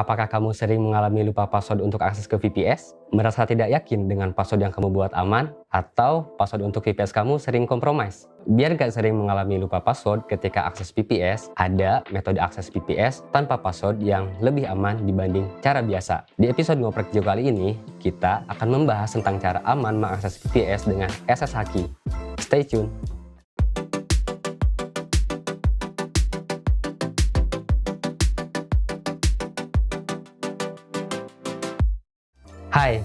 Apakah kamu sering mengalami lupa password untuk akses ke VPS? Merasa tidak yakin dengan password yang kamu buat aman? Atau password untuk VPS kamu sering kompromis? Biar gak sering mengalami lupa password ketika akses VPS, ada metode akses VPS tanpa password yang lebih aman dibanding cara biasa. Di episode Ngoprek Jo kali ini, kita akan membahas tentang cara aman mengakses VPS dengan SSH Key. Stay tune! Hai,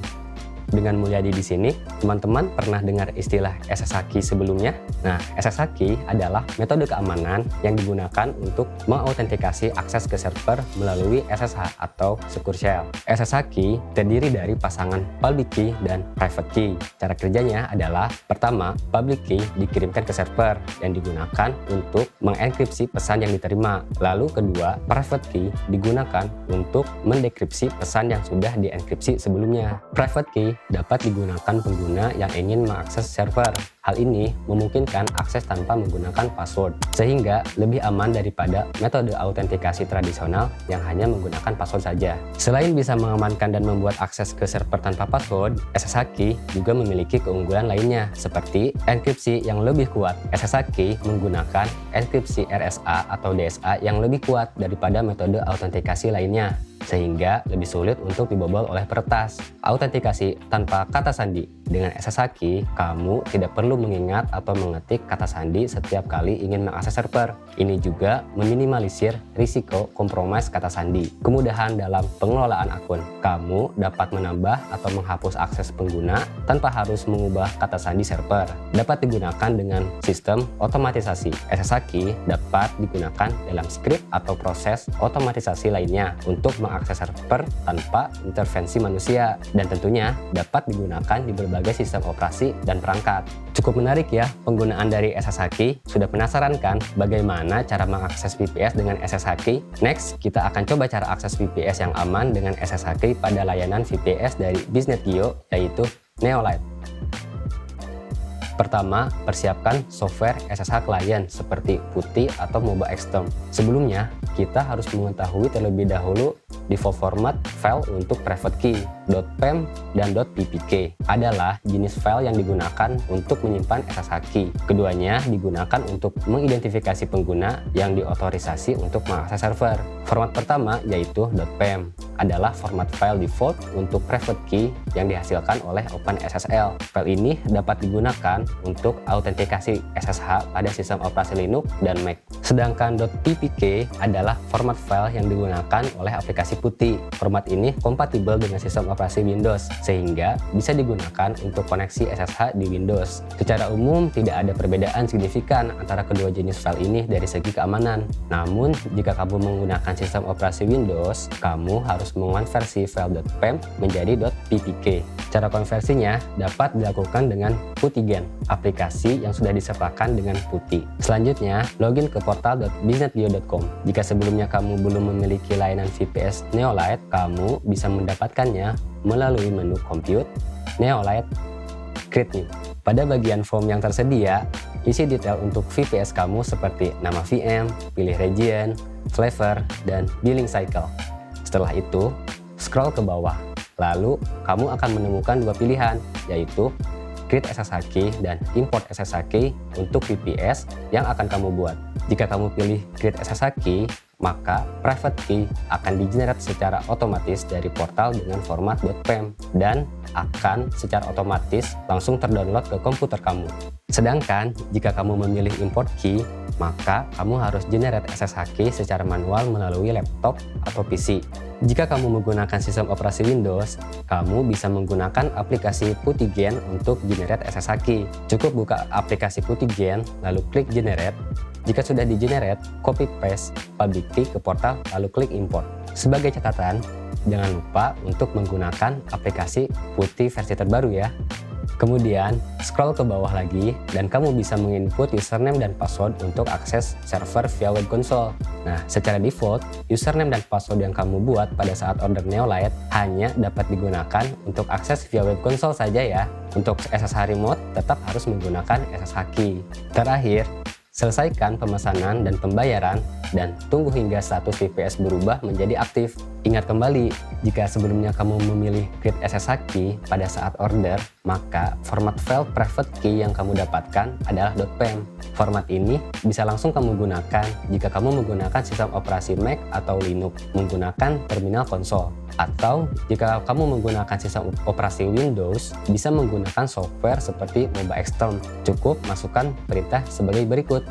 dengan Mulyadi di sini. Teman-teman pernah dengar istilah SSH Key sebelumnya? Nah, SSH Key adalah metode keamanan yang digunakan untuk mengautentikasi akses ke server melalui SSH atau Secure Shell. SSH Key terdiri dari pasangan public key dan private key. Cara kerjanya adalah, pertama, public key dikirimkan ke server yang digunakan untuk mengenkripsi pesan yang diterima. Lalu kedua, private key digunakan untuk mendekripsi pesan yang sudah dienkripsi sebelumnya. Private key dapat digunakan pengguna yang ingin mengakses server. Hal ini memungkinkan akses tanpa menggunakan password, sehingga lebih aman daripada metode autentikasi tradisional yang hanya menggunakan password saja. Selain bisa mengamankan dan membuat akses ke server tanpa password, SSH Key juga memiliki keunggulan lainnya, seperti enkripsi yang lebih kuat. SSH Key menggunakan enkripsi RSA atau DSA yang lebih kuat daripada metode autentikasi lainnya, sehingga lebih sulit untuk dibobol oleh peretas. Autentikasi tanpa kata sandi. Dengan SSH Key, kamu tidak perlu mengingat atau mengetik kata sandi setiap kali ingin mengakses server. Ini juga meminimalisir risiko kompromis kata sandi. Kemudahan dalam pengelolaan akun. Kamu dapat menambah atau menghapus akses pengguna tanpa harus mengubah kata sandi server. Dapat digunakan dengan sistem otomatisasi. SSH Key dapat digunakan dalam script atau proses otomatisasi lainnya untuk mengakses server tanpa intervensi manusia, dan tentunya dapat digunakan di berbagai sistem operasi dan perangkat. Cukup menarik ya penggunaan dari SSH Key. Sudah penasaran kan bagaimana cara mengakses VPS dengan SSH Key? Next, kita akan coba cara akses VPS yang aman dengan SSH Key pada layanan VPS dari BizNetGeo, yaitu Neolite. Pertama, persiapkan software SSH client seperti PuTTY atau MobaXterm. Sebelumnya, kita harus mengetahui terlebih dahulu default format file untuk private key. .pem dan .ppk adalah jenis file yang digunakan untuk menyimpan SSH Key. Keduanya digunakan untuk mengidentifikasi pengguna yang diotorisasi untuk mengakses server. Format pertama, yaitu .pem, adalah format file default untuk private key yang dihasilkan oleh OpenSSL. File ini dapat digunakan untuk autentikasi SSH pada sistem operasi Linux dan Mac. Sedangkan .ppk adalah format file yang digunakan oleh aplikasi PuTTY. Format ini kompatibel dengan sistem operasi Windows, sehingga bisa digunakan untuk koneksi SSH di Windows. Secara umum, tidak ada perbedaan signifikan antara kedua jenis file ini dari segi keamanan. Namun, jika kamu menggunakan sistem operasi Windows, kamu harus mengonversi file .pem menjadi .ppk. Cara konversinya dapat dilakukan dengan PuTTYgen, aplikasi yang sudah disertakan dengan PuTTY. Selanjutnya, login ke portal .biznetgeo.com. Jika sebelumnya kamu belum memiliki layanan VPS Neolite, kamu bisa mendapatkannya melalui menu Compute, Neolite, Create New. Pada bagian form yang tersedia, isi detail untuk VPS kamu seperti nama VM, pilih region, flavor, dan billing cycle. Setelah itu, scroll ke bawah. Lalu, kamu akan menemukan dua pilihan, yaitu Create SSH Key dan Import SSH Key untuk VPS yang akan kamu buat. Jika kamu pilih Create SSH Key, maka private key akan di-generate secara otomatis dari portal dengan format .pem dan akan secara otomatis langsung terdownload ke komputer kamu. Sedangkan jika kamu memilih import key, maka kamu harus generate SSH Key secara manual melalui laptop atau PC. Jika kamu menggunakan sistem operasi Windows, kamu bisa menggunakan aplikasi PuTTYgen untuk generate SSH Key. Cukup buka aplikasi PuTTYgen, lalu klik generate. Jika sudah di-generate, copy paste public key ke portal, lalu klik import. Sebagai catatan, jangan lupa untuk menggunakan aplikasi PuTTY versi terbaru ya. Kemudian, scroll ke bawah lagi dan kamu bisa menginput username dan password untuk akses server via web console. Nah, secara default, username dan password yang kamu buat pada saat order Neolite hanya dapat digunakan untuk akses via web console saja ya. Untuk SSH remote, tetap harus menggunakan SSH Key. Terakhir, selesaikan pemesanan dan pembayaran dan tunggu hingga status VPS berubah menjadi aktif. Ingat kembali, jika sebelumnya kamu memilih create SSH key pada saat order, maka format file private key yang kamu dapatkan adalah .pem. Format ini bisa langsung kamu gunakan jika kamu menggunakan sistem operasi Mac atau Linux menggunakan terminal konsol. Atau jika kamu menggunakan sistem operasi Windows, bisa menggunakan software seperti Moba Exterm. Cukup masukkan perintah sebagai berikut.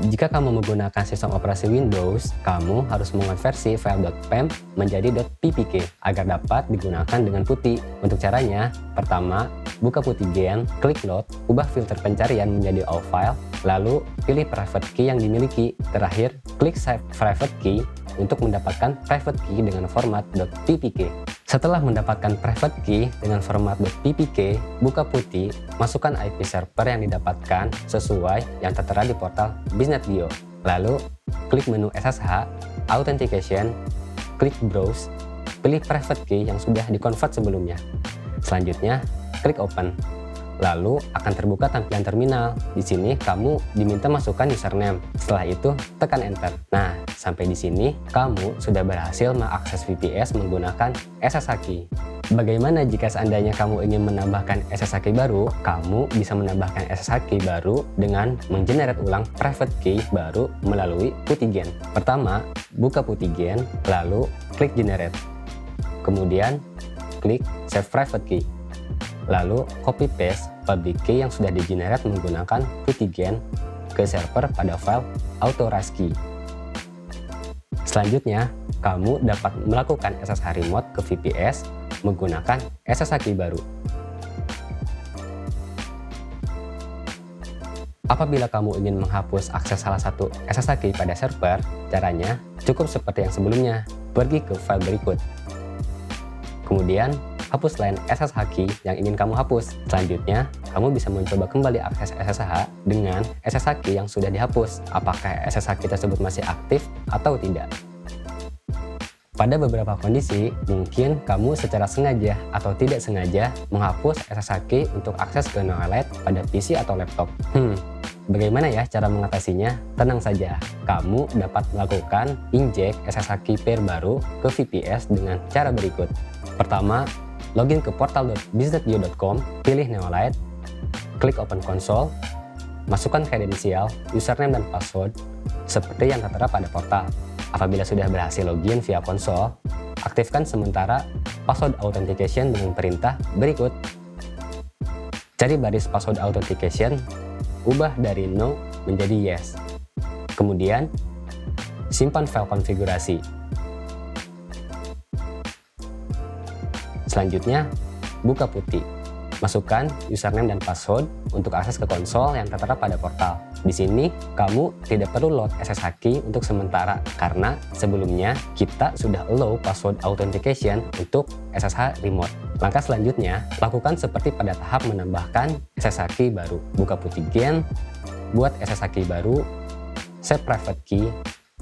Jika kamu menggunakan sistem operasi Windows, kamu harus mengonversi file .pem menjadi .ppk agar dapat digunakan dengan PuTTY. Untuk caranya, pertama, buka PuTTY Gen, klik Load, ubah filter pencarian menjadi All File, lalu pilih private key yang dimiliki. Terakhir, klik Save Private Key untuk mendapatkan private key dengan format .ppk. Setelah mendapatkan private key dengan format .ppk, buka PuTTY, masukkan IP server yang didapatkan sesuai yang tertera di portal BizNetBio. Lalu, klik menu SSH, Authentication, klik Browse, pilih private key yang sudah dikonvert sebelumnya. Selanjutnya, klik Open. Lalu akan terbuka tampilan terminal. Di sini kamu diminta masukkan username. Setelah itu tekan enter. Nah, sampai di sini kamu sudah berhasil mengakses VPS menggunakan SSH key. Bagaimana jika seandainya kamu ingin menambahkan SSH key baru? Kamu bisa menambahkan SSH key baru dengan menggenerate ulang private key baru melalui PuTTY Gen. Pertama, buka PuTTY Gen, lalu klik generate. Kemudian klik save private key. Lalu copy paste public key yang sudah di-generate menggunakan PuTTY Gen ke server pada file authorize-key. Selanjutnya, kamu dapat melakukan SSH remote ke VPS menggunakan SSH key baru. Apabila kamu ingin menghapus akses salah satu SSH key pada server, caranya cukup seperti yang sebelumnya, pergi ke file berikut. Kemudian, hapus line SSH key yang ingin kamu hapus. Selanjutnya, kamu bisa mencoba kembali akses SSH dengan SSH key yang sudah dihapus. Apakah SSH key tersebut masih aktif atau tidak? Pada beberapa kondisi, mungkin kamu secara sengaja atau tidak sengaja menghapus SSH key untuk akses ke Neolite pada PC atau laptop. Bagaimana ya cara mengatasinya? Tenang saja, kamu dapat melakukan inject SSH key pair baru ke VPS dengan cara berikut. Pertama, login ke portal.biznetbio.com, pilih Neolite, klik Open Console, masukkan kredensial, username dan password seperti yang tertera pada portal. Apabila sudah berhasil login via konsol, aktifkan sementara password authentication dengan perintah berikut. Cari baris password authentication, ubah dari no menjadi yes. Kemudian, simpan file konfigurasi. Selanjutnya, buka PuTTY. Masukkan username dan password untuk akses ke konsol yang tertera pada portal. Di sini, kamu tidak perlu load SSH key untuk sementara karena sebelumnya kita sudah allow password authentication untuk SSH remote. Langkah selanjutnya, lakukan seperti pada tahap menambahkan SSH key baru. Buka PuTTY Gen, buat SSH key baru, save private key,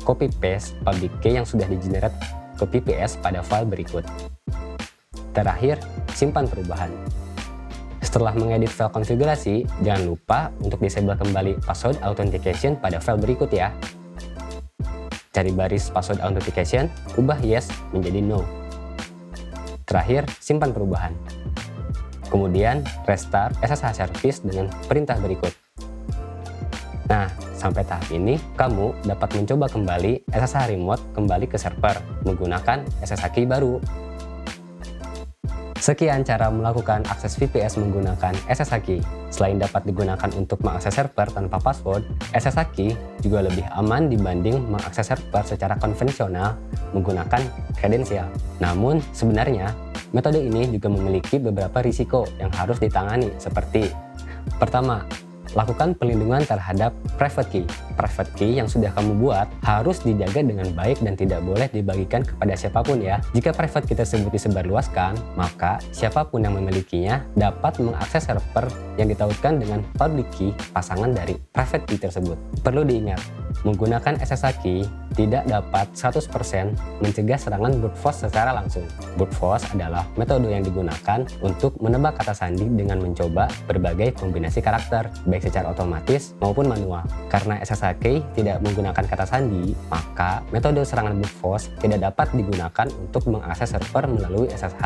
copy paste public key yang sudah di-generate ke VPS pada file berikut. Terakhir, simpan perubahan. Setelah mengedit file konfigurasi, jangan lupa untuk disable kembali password authentication pada file berikut ya. Cari baris password authentication, ubah yes menjadi no. Terakhir, simpan perubahan. Kemudian, restart SSH service dengan perintah berikut. Nah, sampai tahap ini, kamu dapat mencoba kembali SSH remote kembali ke server menggunakan SSH key baru. Sekian cara melakukan akses VPS menggunakan SSH key. Selain dapat digunakan untuk mengakses server tanpa password, SSH key juga lebih aman dibanding mengakses server secara konvensional menggunakan kredensial. Namun, sebenarnya, metode ini juga memiliki beberapa risiko yang harus ditangani seperti: pertama, lakukan pelindungan terhadap private key. Private key yang sudah kamu buat harus dijaga dengan baik dan tidak boleh dibagikan kepada siapapun ya. Jika private key tersebut disebarluaskan, maka siapapun yang memilikinya dapat mengakses server yang ditautkan dengan public key pasangan dari private key tersebut. Perlu diingat, Menggunakan SSH key tidak dapat 100% mencegah serangan brute force secara langsung. Brute force adalah metode yang digunakan untuk menebak kata sandi dengan mencoba berbagai kombinasi karakter, baik secara otomatis maupun manual. Karena SSH key tidak menggunakan kata sandi, maka metode serangan brute force tidak dapat digunakan untuk mengakses server melalui SSH.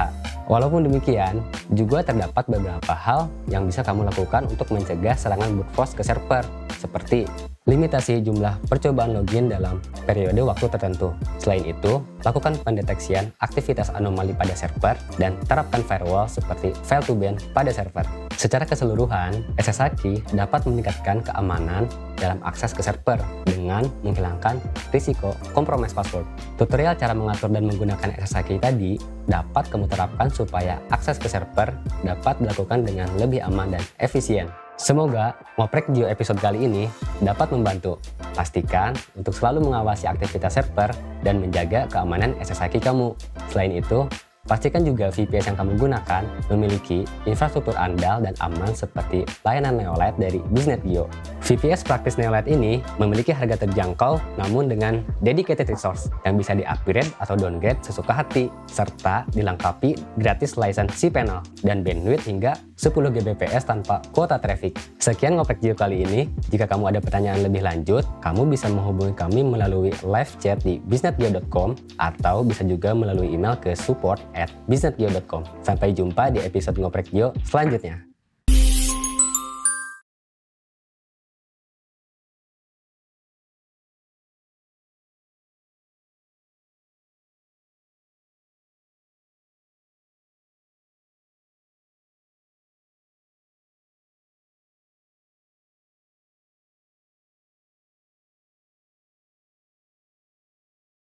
Walaupun demikian, juga terdapat beberapa hal yang bisa kamu lakukan untuk mencegah serangan brute force ke server, seperti limitasi jumlah percobaan login dalam periode waktu tertentu. Selain itu, lakukan pendeteksian aktivitas anomali pada server dan terapkan firewall seperti fail to ban pada server. Secara keseluruhan, SSH key dapat meningkatkan keamanan dalam akses ke server dengan menghilangkan risiko compromise password. Tutorial cara mengatur dan menggunakan SSH key tadi dapat kamu terapkan supaya akses ke server dapat dilakukan dengan lebih aman dan efisien. Semoga ngoprek Gio episode kali ini dapat membantu. Pastikan untuk selalu mengawasi aktivitas server dan menjaga keamanan SSH key kamu. Selain itu, pastikan juga VPS yang kamu gunakan memiliki infrastruktur andal dan aman seperti layanan Neolite dari Biznet Gio. VPS praktis Neolite ini memiliki harga terjangkau namun dengan dedicated resource yang bisa di-upgrade atau downgrade sesuka hati, serta dilengkapi gratis license cPanel dan bandwidth hingga 10 Gbps tanpa kuota traffic. Sekian ngoprek Gio kali ini. Jika kamu ada pertanyaan lebih lanjut, kamu bisa menghubungi kami melalui live chat di bisnetgio.com atau bisa juga melalui email ke support@bisnetgio.com. Sampai jumpa di episode ngoprek Gio selanjutnya.